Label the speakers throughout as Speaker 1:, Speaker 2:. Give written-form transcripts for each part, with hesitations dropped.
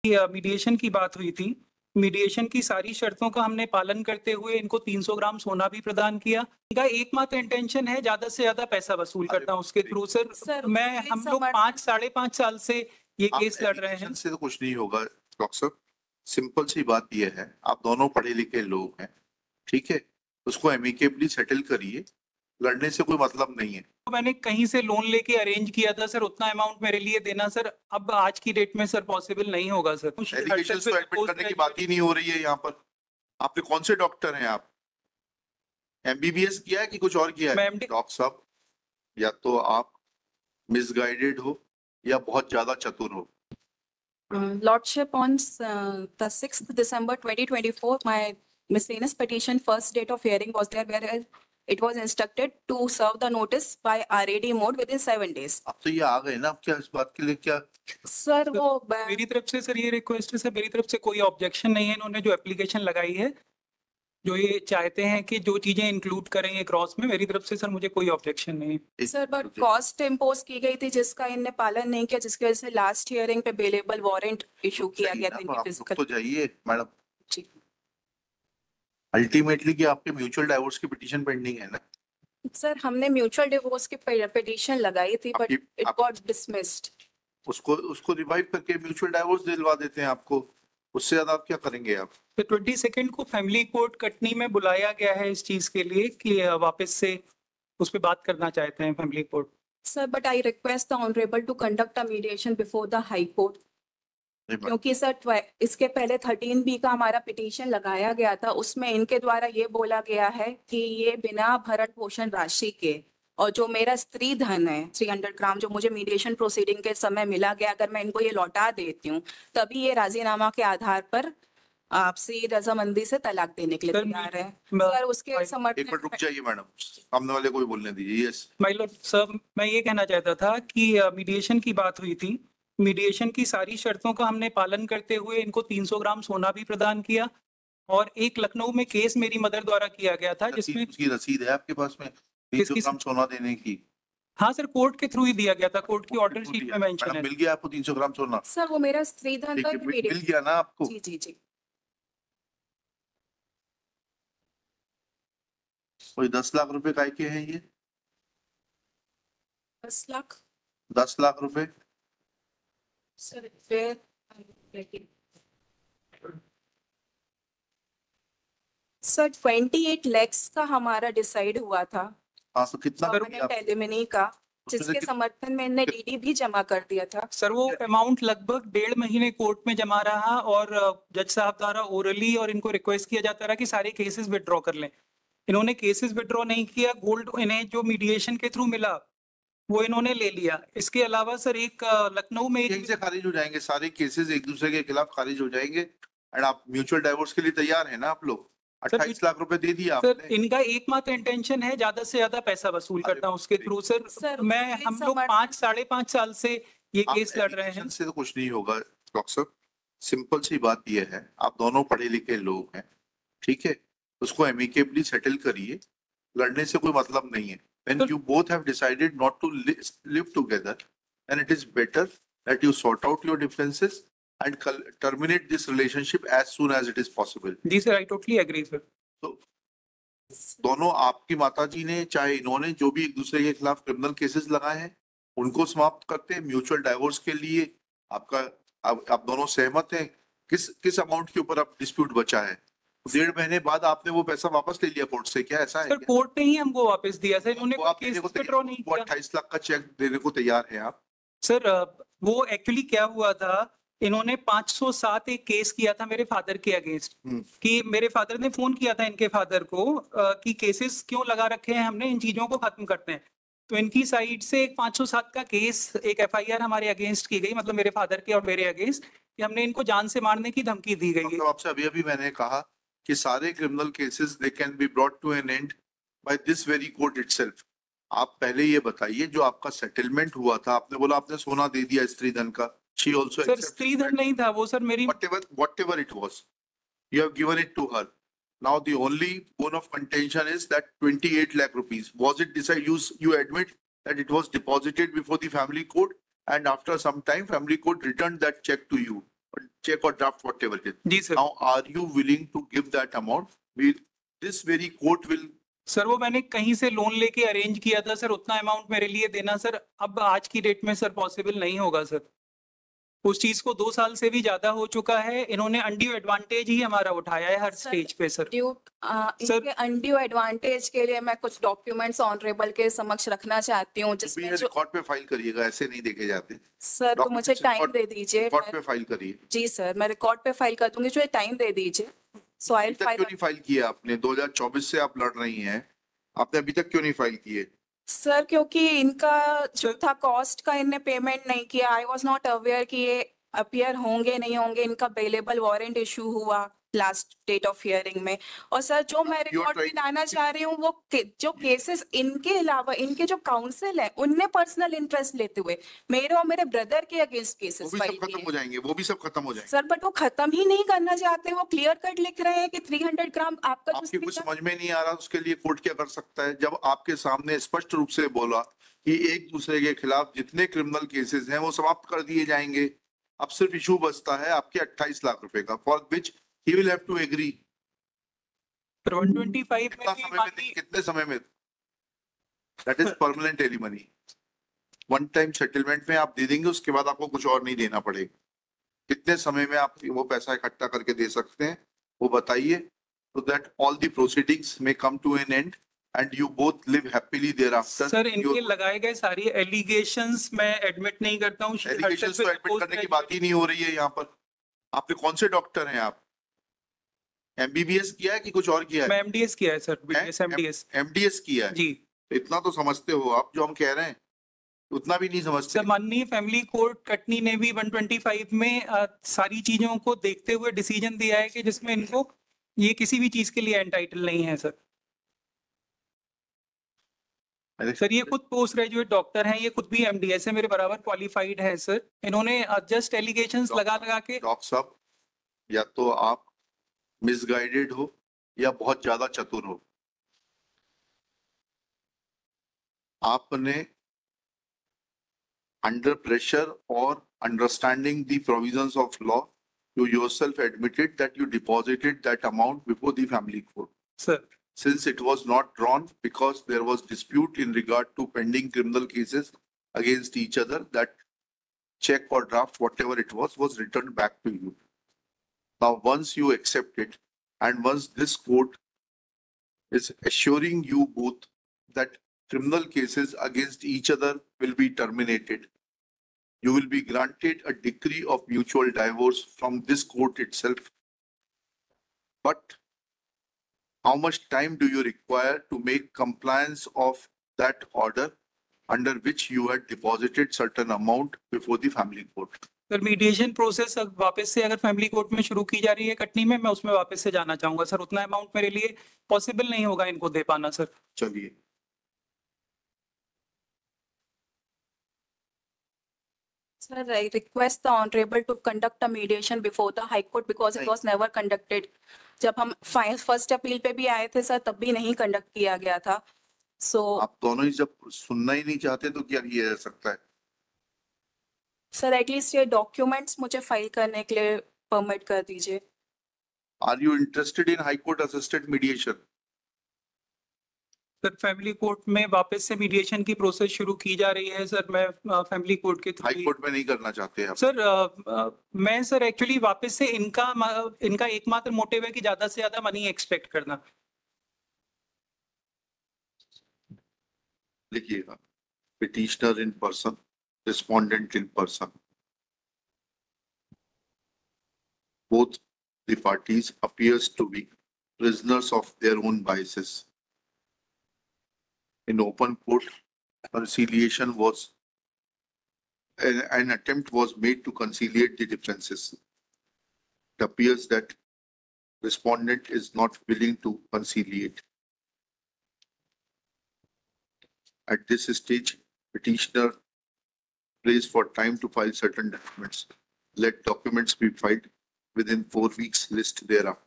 Speaker 1: Mediation की बात हुई थी। मीडिएशन की सारी शर्तों का हमने पालन करते हुए इनको 300 ग्राम सोना भी प्रदान किया। इनका एकमात्र इंटेंशन है ज्यादा से ज्यादा पैसा वसूल करना उसके थ्रू। सर हम लोग 5 साढ़े 5 साल से ये केस लड़ रहे हैं।
Speaker 2: से तो कुछ नहीं होगा डॉक्टर साहब, सिंपल सी बात ये है, आप दोनों पढ़े लिखे लोग हैं, ठीक है, उसको एमिकेबली सेटल करिए, लड़ने से कोई मतलब नहीं है।
Speaker 1: तो मैंने कहीं से लोन लेके अरेंज किया था सर, उतना अमाउंट मेरे लिए देना सर अब आज की डेट में सर पॉसिबल नहीं होगा सर।
Speaker 2: एलिगेशंस तो एडमिट करने की बात ही नहीं हो रही है यहाँ पर। आपके कौन से डॉक्टर हैं आप? एमबीबीएस किया है कि कुछ और किया है? डॉक्टर साहब, या तो आप मिसगाइडेड हो या बहुत ज्यादा चतुर हो।
Speaker 3: Lordship, on the 6th December 2024, my miscellaneous petition first date of hearing was there, where it was instructed to serve the notice by RAD mode within 7 days.
Speaker 2: अब तो ये आ गए ना, अब क्या इस बात के लिए क्या?
Speaker 3: सर वो
Speaker 1: मेरी तरफ से सर ये रिक्वेस्ट है सर, मेरी तरफ से कोई ऑब्जेक्शन नहीं है। इन्होंने जो एप्लीकेशन लगाई है, जो ये चाहते हैं कि जो चीजें इंक्लूड करेंगे क्रॉस में, मेरी तरफ से सर मुझे कोई ऑब्जेक्शन नहीं है।
Speaker 3: सर बट कॉस्ट इम्पोज की गई थी जिसका इनने पालन नहीं किया, जिसकी वजह से लास्ट हियरिंग पे बेलेबल वारंट इशू किया गया था इनकी फिजिकल।
Speaker 2: तो जाइए मैडम
Speaker 3: जी।
Speaker 2: अल्टीमेटली कि आपके म्यूचुअल डाइवोर्स की पिटीशन पेंडिंग है ना?
Speaker 3: सर हमने म्यूचुअल डिवोर्स की पिटीशन लगाई थी बट इट गॉट डिसमिस्ड।
Speaker 2: उसको रिवाइव करके म्यूचुअल डाइवोर्स दिलवा देते हैं आपको, उससे ज्यादा आप क्या करेंगे आप?
Speaker 1: तो 22 को फैमिली कोर्ट कटनी में बुलाया गया है इस चीज के लिए कि वापस से उस पर बात करना चाहते हैं family court.
Speaker 3: Sir but I request the honourable to conduct a mediation before the high court, क्योंकि सर इसके पहले 13B का हमारा पिटीशन लगाया गया था, उसमें इनके द्वारा ये बोला गया है कि ये बिना भरण पोषण राशि के और जो मेरा स्त्री धन है 300 ग्राम जो मुझे मीडिएशन प्रोसीडिंग के समय मिला गया, अगर मैं इनको ये लौटा देती हूँ तभी ये राजीनामा के आधार पर आपसी रजामंदी से तलाक देने के लिए तैयार है। सर उसके समर्थन।
Speaker 2: रुक जाइए मैडम, सामने वाले को भी बोलने दीजिए। यस
Speaker 1: माय लॉर्ड सर, मैं ये कहना चाहता था कि मीडिएशन की बात हुई थी। मीडिएशन की सारी शर्तों का हमने पालन करते हुए इनको 300 ग्राम सोना भी प्रदान किया और एक लखनऊ में केस मेरी मदर द्वारा किया गया था जिसमें
Speaker 2: उसकी रसीद है आपके पास में 300 ग्राम सोना देने की?
Speaker 1: हाँ सर, कोर्ट के थ्रू ही दिया गया था, कोर्ट की ऑर्डर शीट में मेंशन है।
Speaker 2: मिल गया आपको 300 ग्राम सोना?
Speaker 3: सर वो मेरा स्त्री धन था,
Speaker 2: मिल गया ना आपको?
Speaker 3: जी जी जी।
Speaker 2: कोई 10 लाख रुपए काय के हैं ये?
Speaker 3: 10 लाख?
Speaker 2: 10 लाख रुपए
Speaker 3: सर सर 28 lakhs का हमारा डिसाइड हुआ था।
Speaker 2: हाँ तो कितना
Speaker 3: एलिमिनी का, जिसके समर्थन में इन्हें डीडी भी जमा कर दिया था।
Speaker 1: सर वो अमाउंट लगभग 1.5 महीने कोर्ट में जमा रहा और जज साहब द्वारा ओरली और इनको रिक्वेस्ट किया जाता रहा कि सारे केसेस विड्रॉ कर लें। इन्होंने केसेस विड्रॉ नहीं किया। गोल्ड इन्हें जो मीडिएशन के थ्रू मिला वो इन्होंने ले लिया। इसके अलावा सर एक लखनऊ में
Speaker 2: यहीं से खारिज हो जाएंगे सारे केसेस, एक दूसरे के खिलाफ खारिज हो जाएंगे। एंड आप म्यूचुअल डाइवोर्स के लिए तैयार है ना आप लोग? 28 लाख रुपए दे दिया आपने।
Speaker 1: सर इनका एकमात्र इंटेंशन है ज्यादा से ज्यादा पैसा वसूल करना उसके थ्रू। सर हम लोग 5 साढ़े 5 साल से ये केस लड़ रहे हैं।
Speaker 2: से तो कुछ नहीं होगा डॉक्टर साहब, सिंपल सी बात ये है, आप दोनों पढ़े लिखे लोग हैं, ठीक है, उसको एमिकेबली सेटल करिए, लड़ने से कोई मतलब नहीं है। When you both have decided not to live together, then it is better that you sort out your differences and terminate this relationship as soon as it is possible.
Speaker 1: जी sir, I totally agree sir.
Speaker 2: तो दोनों आपकी माताजी ने चाहे इन्होंने जो भी एक दूसरे के खिलाफ क्रिमिनल केसेस लगाए हैं उनको समाप्त करते हैं। म्यूचुअल डाइवोर्स के लिए आप दोनों सहमत हैं? किस अमाउंट के ऊपर आप डिस्प्यूट बचा है? 1.5 महीने बाद आपने वो पैसा वापस ले लिया कोर्ट से, क्या ऐसा है?
Speaker 1: सर कोर्ट ने ही हमको वापस दिया सर, इन्होंने केस विड्रॉ नहीं किया।
Speaker 2: 28 लाख का चेक देने को तैयार हैं आप?
Speaker 1: सर वो एक्चुअली क्या हुआ था, इन्होंने 507 एक केस किया था मेरे फादर के अगेंस्ट कि मेरे फादर ने फोन किया था इनके फादर को कि केसेस क्यों लगा रखे हैं हमने, इन चीजों को खत्म करते हैं। तो इनकी साइड से एक 507 का केस, एक FIR हमारे अगेंस्ट की गई, मतलब मेरे फादर के और मेरे अगेंस्ट, कि हमने इनको जान से मारने की धमकी दी गई है।
Speaker 2: आपसे अभी मैंने कहा कि सारे criminal cases they can be brought to an end by this very court itself. आप पहले ये बताइए, जो आपका सेटलमेंट हुआ था, आपने बोला आपने सोना दे दिया स्त्री धन का, शी आल्सो
Speaker 1: सर स्त्री धन नहीं था वो सर, मेरी
Speaker 2: whatever it was, you have given it to her. Now the only bone of contention is that 28 lakh rupees, was it decided, you admit that it was deposited before the family court and after some time family court returned that check to you, but check or draft, whatever it is.
Speaker 1: जी sir.
Speaker 2: Now, are you willing to give that amount? This very court will.
Speaker 1: Sir वो मैंने कहीं से loan लेके arrange किया था sir, उतना amount मेरे लिए देना सर अब आज की डेट में सर पॉसिबल नहीं होगा सर। उस चीज को 2 साल से भी ज्यादा हो चुका है, इन्होंने अनड्यू एडवांटेज ही हमारा उठाया है हर
Speaker 3: सर,
Speaker 1: स्टेज पे सर।
Speaker 3: इनके अनड्यू एडवांटेज के लिए मैं कुछ डॉक्यूमेंट्स ऑनरेबल के समक्ष रखना चाहती हूँ, जिसमें जो
Speaker 2: रिकॉर्ड पे फाइल करिएगा, ऐसे नहीं देखे जाते।
Speaker 3: सर तो मुझे
Speaker 2: Documents
Speaker 3: टाइम
Speaker 2: record-
Speaker 3: दे दीजिए।
Speaker 2: रिकॉर्ड पे फाइल करिए।
Speaker 3: जी सर, मैं रिकॉर्ड पे फाइल कर दूंगी, जो टाइम दे दीजिए। सो आई
Speaker 2: अभी तक
Speaker 3: फाइल।
Speaker 2: क्यों नहीं फाइल किया आपने? 2024 से आप लड़ रही हैं, आपने अभी तक क्यों नहीं फाइल किए?
Speaker 3: सर क्योंकि इनका जो
Speaker 1: सर-
Speaker 3: था कॉस्ट का इनने पेमेंट नहीं किया। आई वाज नॉट अवेयर कि ये अपीयर होंगे नहीं होंगे। इनका बेलेबल वारंट इशू हुआ लास्ट डेट ऑफ हियरिंग में। और सर जो मैं रिकॉर्ड में
Speaker 2: trying-
Speaker 3: लाना चाह रही हूँ वो जो केसेस इनके अलावा इनके जो काउंसिल है उनने पर्सनल इंटरेस्ट लेते हुए मेरे और मेरे ब्रदर के अगेंस्ट
Speaker 2: वो
Speaker 3: केसेस
Speaker 2: भी
Speaker 3: फाइल
Speaker 2: सब खत्म
Speaker 3: किए।
Speaker 2: हो जाएंगे, वो भी सब खत्म हो जाएंगे।
Speaker 3: सर बट वो खत्म ही नहीं करना चाहते। वो क्लियर कट लिख रहे हैं कि 300 ग्राम आपका जो
Speaker 2: आपके कुछ
Speaker 3: speaker-
Speaker 2: समझ में नहीं आ रहा, उसके लिए कोर्ट क्या कर सकता है? जब आपके सामने स्पष्ट रूप से बोला कि एक दूसरे के खिलाफ जितने क्रिमिनल केसेस हैं वो समाप्त कर दिए जाएंगे, अब सिर्फ इशू बचता है आपके 28 लाख रुपए का, for which he will have to agree.
Speaker 1: पर 125
Speaker 2: कितना
Speaker 1: में भी
Speaker 2: समय में
Speaker 1: बाकी
Speaker 2: कितने समय में? That is permanent alimony. One time settlement में आप दे देंगे, उसके बाद आपको कुछ और नहीं देना पड़ेगा। कितने समय में आप वो पैसा इकट्ठा करके दे सकते हैं वो बताइए, so that all the proceedings may come to an end and you both live happily thereafter.
Speaker 1: Sir इनके लगाए गए सारी एलिगेशंस मैं एडमिट नहीं करता हूँ।
Speaker 2: एलिगेशंस तो एडमिट करने की बात ही नहीं हो रही है यहाँ पर। आपके कौन से डॉक्टर हैं आप? एमबीबीएस किया है कि कुछ और किया
Speaker 1: मैं
Speaker 2: है?
Speaker 1: एमडीएस किया है सर, बीडीएस एमडीएस
Speaker 2: एमडीएस किया है
Speaker 1: जी।
Speaker 2: तो इतना तो समझते हो आप, जो हम कह रहे हैं उतना भी नहीं समझते।
Speaker 1: सर माननीय फैमिली कोर्ट कटनी ने भी 125 में सारी चीजों को देखते हुए डिसीजन दिया है कि जिसमें इनको ये किसी भी चीज के लिए एंटाइटल नहीं है सर। सर ये खुद पोस्ट ग्रेजुएट डॉक्टर हैं, ये खुद भी एमडीएस है, मेरे बराबर क्वालिफाइड है सर। इन्होंने जस्ट एलिगेशंस लगा लगा के
Speaker 2: डॉक्टर साहब, या तो आप मिसगाइडेड हो या बहुत ज्यादा चतुर हो। आपने under pressure or understanding the provisions of law, you yourself admitted that you deposited that amount before the family court.
Speaker 1: Sir
Speaker 2: Since it was not drawn because there was dispute in regard to pending criminal cases against each other, that check or draft, whatever it was returned back to you. Now, once you accept it, and once this court is assuring you both that criminal cases against each other will be terminated, you will be granted a decree of mutual divorce from this court itself. But how much time do you require to make compliance of that order under which you had deposited certain amount before the family court?
Speaker 1: Sir mediation process अब वापस से अगर family court में शुरू की जा रही है कटनी में, मैं उसमें वापस से जाना चाहूंगा सर। उतना अमाउंट मेरे लिए पॉसिबल नहीं होगा इनको दे पाना सर।
Speaker 2: चलिए,
Speaker 3: Sir, I request the honorable to conduct a mediation before the High Court because it
Speaker 2: नहीं।
Speaker 3: was never conducted. जब हम फर्स्ट अपील पे भी आए थे सर तब भी नहीं कंडक्ट किया गया था। सो
Speaker 2: आप दोनों ही जब सुनना ही नहीं चाहते तो क्या किया जा सकता है?
Speaker 3: सर एटलीस्ट ये डॉक्यूमेंट्स मुझे फाइल करने के लिए परमिट कर दीजिए।
Speaker 2: Are you interested in High Court assisted mediation?
Speaker 1: Sir family court में वापस से मीडिएशन की प्रोसेस शुरू की जा रही है सर। मैं फैमिली कोर्ट के
Speaker 2: हाई
Speaker 1: थ्रू
Speaker 2: कोर्ट में नहीं करना चाहते आप?
Speaker 1: सर मैं सर एक्चुअली वापस से इनका एकमात्र मोटिव है कि ज्यादा से ज्यादा मनी एक्सपेक्ट करना।
Speaker 2: लिखिएगा, petitioner in person, respondent in person, both the parties appears to be prisoners of their own biases. In open court, conciliation was an attempt was made to conciliate the differences. It appears that respondent is not willing to conciliate. At this stage, petitioner prays for time to file certain documents. Let documents be filed within 4 weeks list thereafter.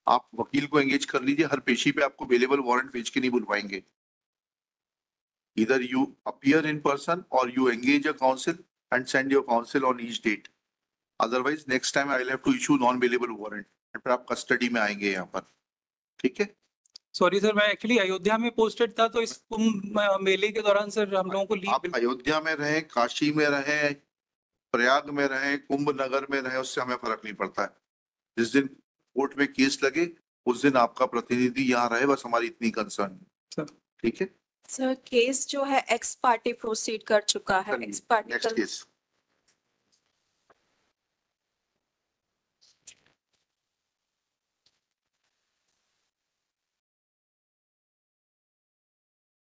Speaker 2: आप वकील को engage कर लीजिए, हर पेशी पे आपको available warrant भेज के नहीं बुलवाएंगे। Either you appear in person or you engage a counsel and send your counsel on each date. Otherwise, next time I will have to issue non-bailable warrant. और फिर आप कस्टडी में आएंगे यहाँ पर, ठीक है?
Speaker 1: सॉरी सर, मैं एक्चुअली अयोध्या में पोस्टेड था, तो इस कुंभ मेले के दौरान सर हम लोगों को
Speaker 2: आप
Speaker 1: लीव।
Speaker 2: अयोध्या में रहें, काशी में रहें, प्रयाग में रहें, कुंभ नगर में रहें, उससे हमें फर्क नहीं पड़ता है। जिस दिन कोर्ट में केस लगे उस दिन आपका प्रतिनिधि यहाँ रहे, बस हमारी इतनी कंसर्न है,
Speaker 1: सर
Speaker 2: ठीक है?
Speaker 3: सर केस जो है एक्स पार्टी प्रोसीड कर चुका है, एक्स पार्टी
Speaker 2: नेक्स्ट केस